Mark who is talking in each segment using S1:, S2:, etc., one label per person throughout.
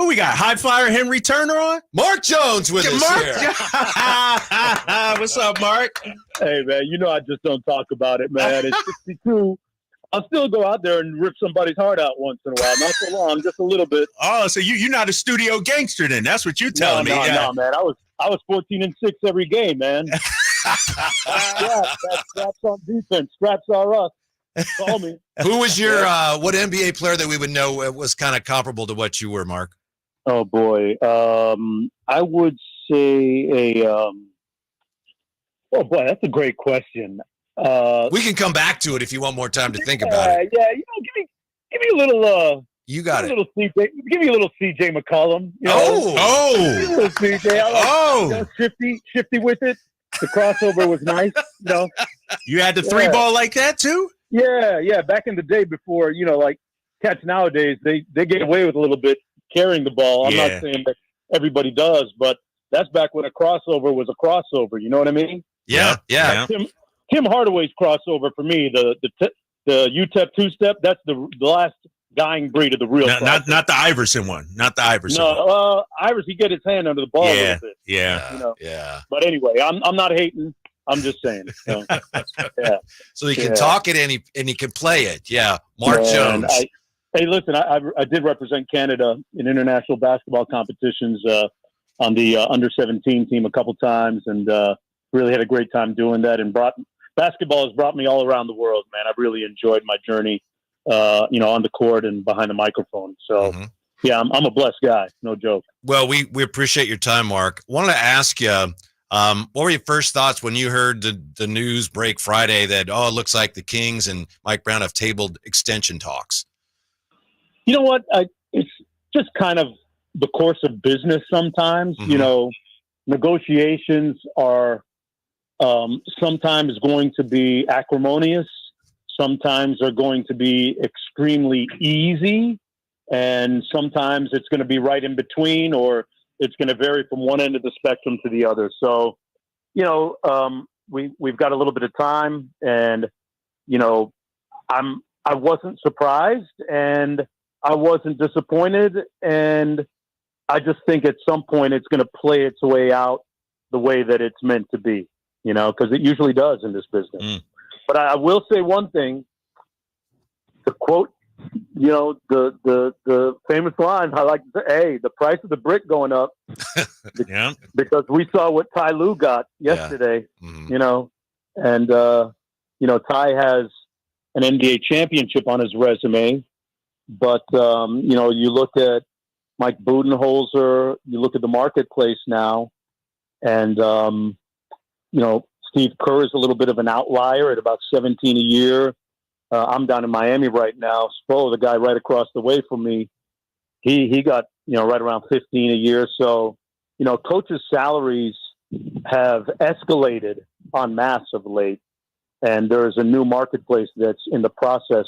S1: Who we got? High Flyer Henry Turner on?
S2: Mark Jones with us here.
S1: What's up, Mark?
S3: Hey, man, I just don't talk about it, man. It's 62. I'll still go out there and rip somebody's heart out once in a while. Not so long, just a little bit.
S1: Oh, so you're not a studio gangster then? That's what you're telling me.
S3: No, man. I was 14-6 every game, man. Straps on defense. Straps are us. Call me.
S2: Who was your what NBA player that we would know was kind of comparable to what you were, Mark?
S3: Oh boy, I would say oh boy, that's a great question.
S2: We can come back to it if you want more time to think about it.
S3: Yeah, give me a little.
S2: You got it.
S3: Give me a little CJ McCollum.
S2: Oh,
S3: a little CJ. Shifty with it. The crossover was nice.
S1: You had the three ball like that too.
S3: Yeah. Back in the day, before like cats nowadays, they get away with a little bit carrying the ball. I'm not saying that everybody does, but that's back when a crossover was a crossover. You know what I mean?
S2: Yeah.
S3: Tim Hardaway's crossover for me, the UTEP two-step, that's the last dying breed of the real.
S1: Not the Iverson one. Not the Iverson.
S3: No, Iverson, he get his hand under the ball a little bit.
S1: Yeah.
S3: But anyway, I'm not hating. I'm just saying.
S2: So he can talk it and he can play it. Yeah, Mark Jones.
S3: Hey, listen, I did represent Canada in international basketball competitions on the under-17 team a couple times, and really had a great time doing that. And basketball has brought me all around the world, man. I've really enjoyed my journey, on the court and behind the microphone. So, yeah, I'm a blessed guy, no joke.
S2: Well, we appreciate your time, Mark. Wanted to ask you, what were your first thoughts when you heard the news break Friday that, it looks like the Kings and Mike Brown have tabled extension talks?
S3: You know what? It's just kind of the course of business sometimes. Negotiations are sometimes going to be acrimonious. Sometimes they're going to be extremely easy. And sometimes it's going to be right in between, or it's going to vary from one end of the spectrum to the other. So, we've got a little bit of time, and, I wasn't surprised and I wasn't disappointed. And I just think at some point it's going to play its way out the way that it's meant to be, because it usually does in this business. But I will say one thing, to quote, the famous line, I like to say, hey, the price of the brick going up because we saw what Ty Lue got yesterday, and, Ty has an NBA championship on his resume, but, you look at Mike Budenholzer, you look at the marketplace now, and, Steve Kerr is a little bit of an outlier at about 17 a year. I'm down in Miami right now. Spo, the guy right across the way from me, he got, right around 15 a year. So, coaches' salaries have escalated en masse of late. And there's a new marketplace that's in the process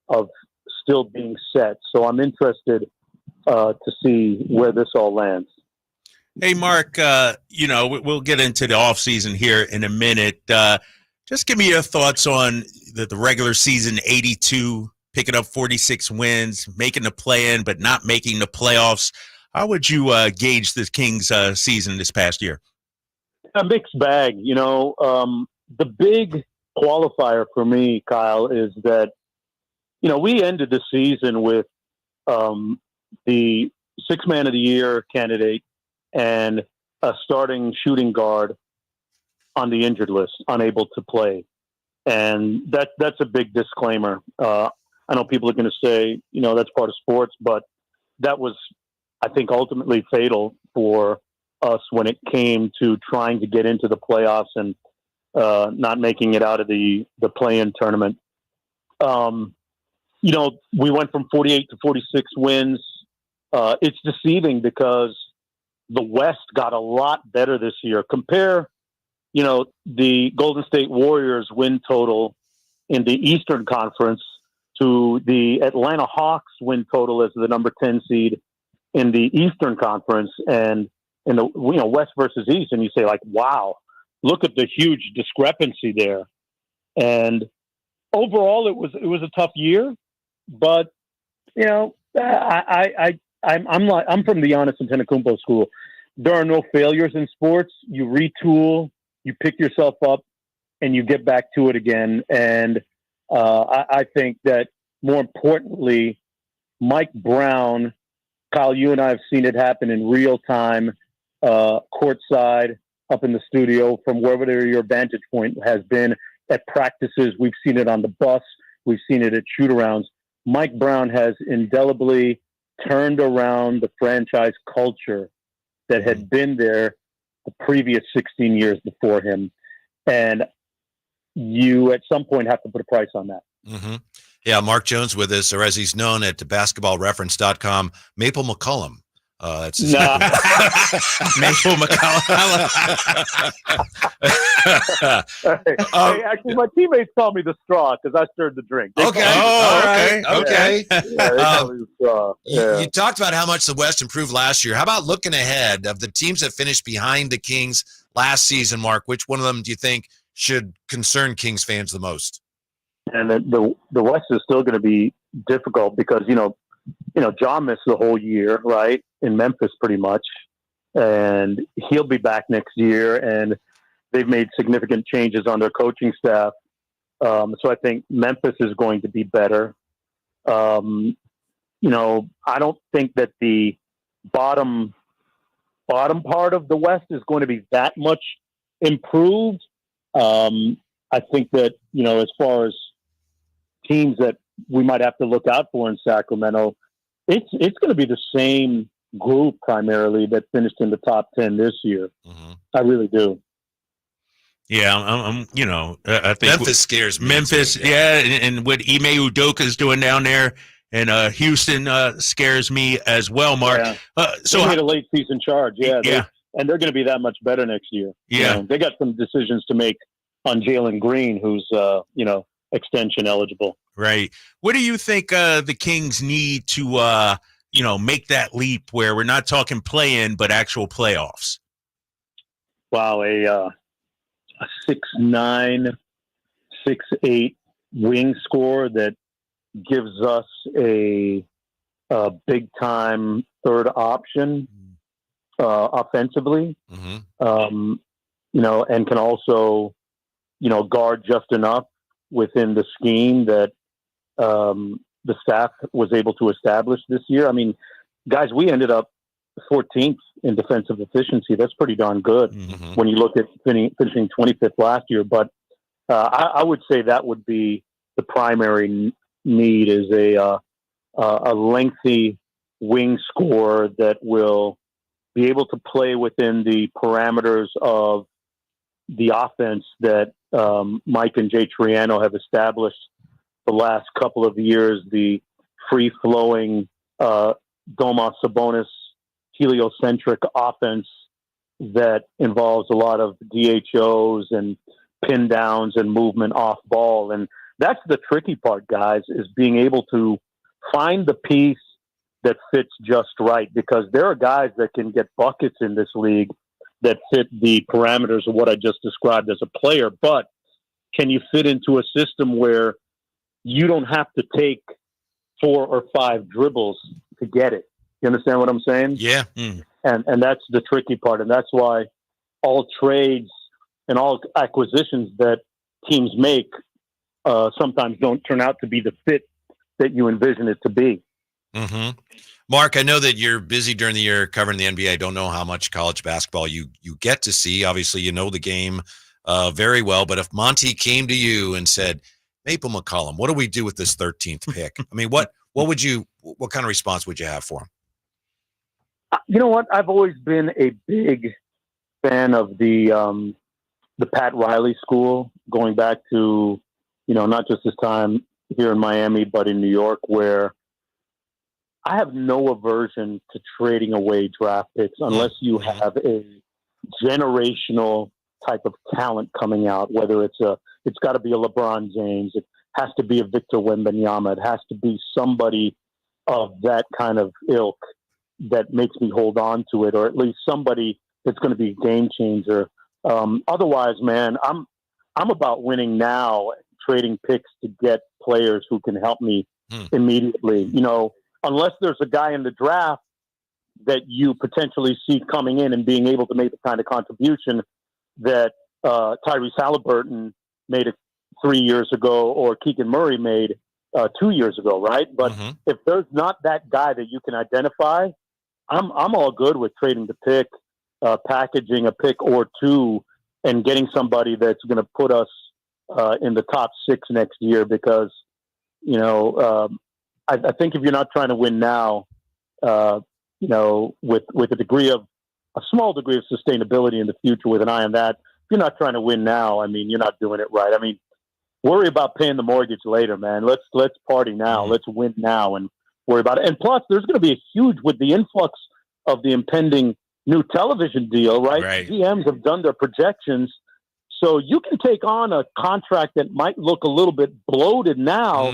S3: of still being set. So I'm interested to see where this all lands.
S1: Hey, Mark, we'll get into the offseason here in a minute. Just give me your thoughts on the regular season, 82, picking up 46 wins, making the play-in, but not making the playoffs. How would you gauge the Kings' season this past year?
S3: A mixed bag. The big qualifier for me, Kyle, is that, we ended the season with the sixth man of the year candidate and a starting shooting guard on the injured list, unable to play. And that's a big disclaimer. I know people are going to say, that's part of sports, but that was, I think, ultimately fatal for us when it came to trying to get into the playoffs and not making it out of the play-in tournament. We went from 48 to 46 wins. It's deceiving because the West got a lot better this year. Compare, the Golden State Warriors win total in the Eastern Conference to the Atlanta Hawks win total as the number 10 seed in the Eastern Conference, and in the West versus East, and you say, like, wow, look at the huge discrepancy there. And overall, it was a tough year, but I I'm from the Giannis Antetokounmpo school. There are no failures in sports. You retool, you pick yourself up, and you get back to it again. And I think that more importantly, Mike Brown, Kyle, you and I have seen it happen in real time, courtside, up in the studio, from wherever your vantage point has been at practices. We've seen it on the bus. We've seen it at shoot-arounds. Mike Brown has indelibly turned around the franchise culture that had been there the previous 16 years before him. And you, at some point, have to put a price on that.
S2: Mm-hmm. Yeah, Mark Jones with us, or as he's known at basketballreference.com, Maple McCullum. That's his
S3: Nah.
S1: Maple McCullum.
S3: Hey, actually, my teammates call me the straw because I stirred the drink. They
S2: Okay.
S3: call me
S2: Okay.
S3: the straw.
S2: Okay.
S3: Yeah, they call me the straw. Yeah.
S2: You talked about how much the West improved last year. How about looking ahead of the teams that finished behind the Kings last season, Mark? Which one of them do you think should concern Kings fans the most?
S3: And the West is still going to be difficult because, John missed the whole year, right, in Memphis pretty much. And he'll be back next year. And they've made significant changes on their coaching staff. So I think Memphis is going to be better. I don't think that the bottom part of the West is going to be that much improved. I think that, as far as teams that we might have to look out for in Sacramento, it's going to be the same group primarily that finished in the top 10 this year.
S2: Mm-hmm.
S3: I really do.
S1: Yeah, I think
S2: Memphis scares me.
S1: Memphis,
S2: too,
S1: yeah, and what Ime Udoka is doing down there, and Houston scares me as well, Mark.
S3: Yeah.
S1: So
S3: they made a late season charge,
S1: yeah.
S3: And they're going to be that much better next year.
S1: Yeah.
S3: They got some decisions to make on Jalen Green, who's extension eligible.
S1: Right. What do you think the Kings need to make that leap where we're not talking play-in but actual playoffs?
S3: Wow, a 6'9", 6'8" wing score that gives us a big-time third option offensively,
S2: Mm-hmm.
S3: and can also, guard just enough within the scheme that the staff was able to establish this year. I mean, guys, we ended up 14th in defensive efficiency. That's pretty darn good
S2: Mm-hmm.
S3: when you look at finishing 25th last year. But I would say that would be the primary need, is a lengthy wing scorer that will be able to play within the parameters of the offense that Mike and Jay Triano have established the last couple of years, the free-flowing Domas Sabonis heliocentric offense that involves a lot of DHOs and pin downs and movement off ball. And that's the tricky part, guys, is being able to find the piece that fits just right, because there are guys that can get buckets in this league that fit the parameters of what I just described as a player. But can you fit into a system where you don't have to take 4 or 5 dribbles to get it? You understand what I'm saying?
S2: Yeah.
S3: And that's the tricky part. And that's why all trades and all acquisitions that teams make sometimes don't turn out to be the fit that you envision it to be.
S2: Mm-hmm. Mark, I know that you're busy during the year covering the NBA. I don't know how much college basketball you get to see. Obviously, you know the game very well. But if Monty came to you and said, Maple McCullum, what do we do with this 13th pick? I mean, what kind of response would you have for him?
S3: You know what? I've always been a big fan of the Pat Riley school, going back to, not just his time here in Miami, but in New York, where I have no aversion to trading away draft picks unless you have a generational type of talent coming out, whether it's got to be a LeBron James. It has to be a Victor Wembanyama. It has to be somebody of that kind of ilk that makes me hold on to it, or at least somebody that's going to be a game changer. Otherwise, man, I'm about winning now, trading picks to get players who can help me immediately. Unless there's a guy in the draft that you potentially see coming in and being able to make the kind of contribution that Tyrese Halliburton made 3 years ago or Keegan Murray made 2 years ago, right? But if there's not that guy that you can identify, I'm all good with trading the pick, packaging a pick or two, and getting somebody that's going to put us in the top 6 next year. Because I think if you're not trying to win now, with a small degree of sustainability in the future, with an eye on that, if you're not trying to win now, I mean, you're not doing it right. I mean, worry about paying the mortgage later, man. Let's party now. Let's win now and worry about it. And plus, there's going to be a huge, with the influx of the impending new television deal, right? GMs have done their projections. So you can take on a contract that might look a little bit bloated now,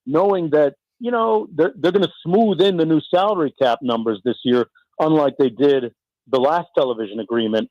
S3: knowing that, they're going to smooth in the new salary cap numbers this year, unlike they did the last television agreement,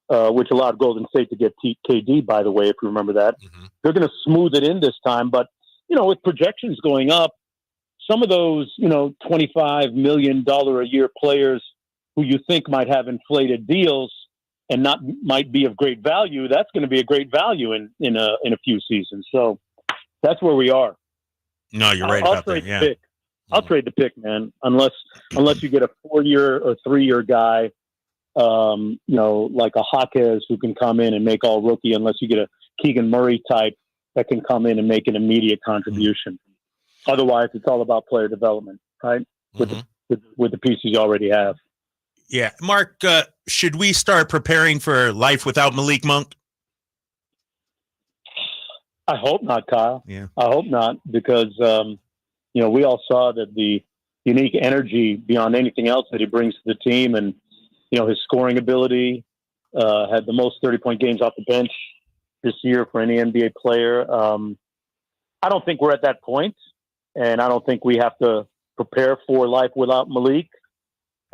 S3: which allowed Golden State to get KD, by the way, if you remember that. They're going to smooth it in this time. But, with projections going up, some of those, $25 million a year players who you think might have inflated deals and might be of great value, that's going to be a great value in a few seasons. So that's where we are.
S1: No, you're right about that. Yeah.
S3: I'll trade the pick, man, unless you get a 4-year or 3-year guy, like a Jaquez who can come in and make all rookie, unless you get a Keegan Murray type that can come in and make an immediate contribution. Otherwise, it's all about player development, right? With the pieces you already have.
S1: Yeah. Mark, should we start preparing for life without Malik Monk?
S3: I hope not, Kyle.
S1: Yeah.
S3: I hope not, because, we all saw that the unique energy beyond anything else that he brings to the team, and, his scoring ability, had the most 30-point games off the bench this year for any NBA player. I don't think we're at that point, and I don't think we have to prepare for life without Malik.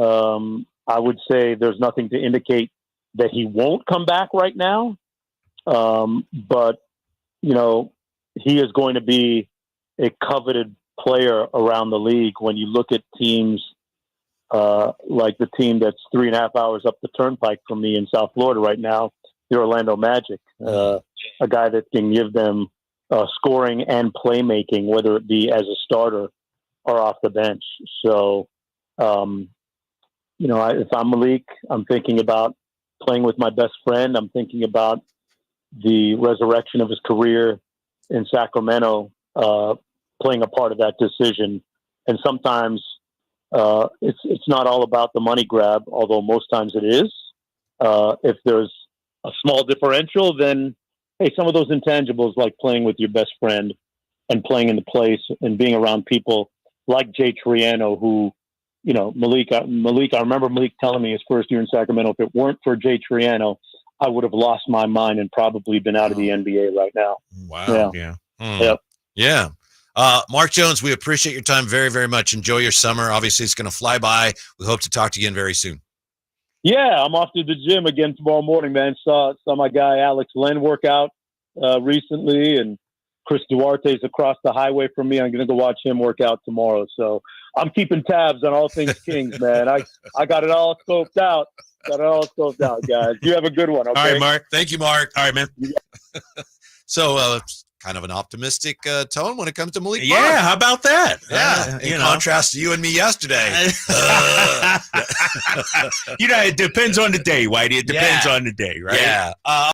S3: I would say there's nothing to indicate that he won't come back right now. But, he is going to be a coveted player around the league. When you look at teams like the team that's 3.5 hours up the turnpike from me in South Florida right now, the Orlando Magic, a guy that can give them scoring and playmaking, whether it be as a starter or off the bench. So, if I'm Malik, I'm thinking about playing with my best friend. I'm thinking about the resurrection of his career in Sacramento, playing a part of that decision. And sometimes it's not all about the money grab, although most times it is. If there's a small differential, then, hey, some of those intangibles, like playing with your best friend and playing in the place and being around people like Jay Triano, who, Malik, I remember Malik telling me his first year in Sacramento, if it weren't for Jay Triano, I would have lost my mind and probably been out of the NBA right now.
S2: Wow.
S1: Yeah.
S3: Yep.
S2: Yeah. Mark Jones, we appreciate your time very, very much. Enjoy your summer. Obviously, it's going to fly by. We hope to talk to you again very soon.
S3: Yeah, I'm off to the gym again tomorrow morning, man. Saw my guy Alex Len work out recently, and Chris Duarte's across the highway from me. I'm going to go watch him work out tomorrow. So I'm keeping tabs on all things Kings, man. I got it all scoped out. Guys. You have a good one, okay?
S1: All right, Mark.
S2: Thank you, Mark.
S1: All right, man.
S2: So, kind of an optimistic tone when it comes to Malik Monk.
S1: Yeah, how about that?
S2: Yeah, in contrast to you and me yesterday.
S1: It depends on the day, Whitey. It depends on the day, right?
S2: Yeah.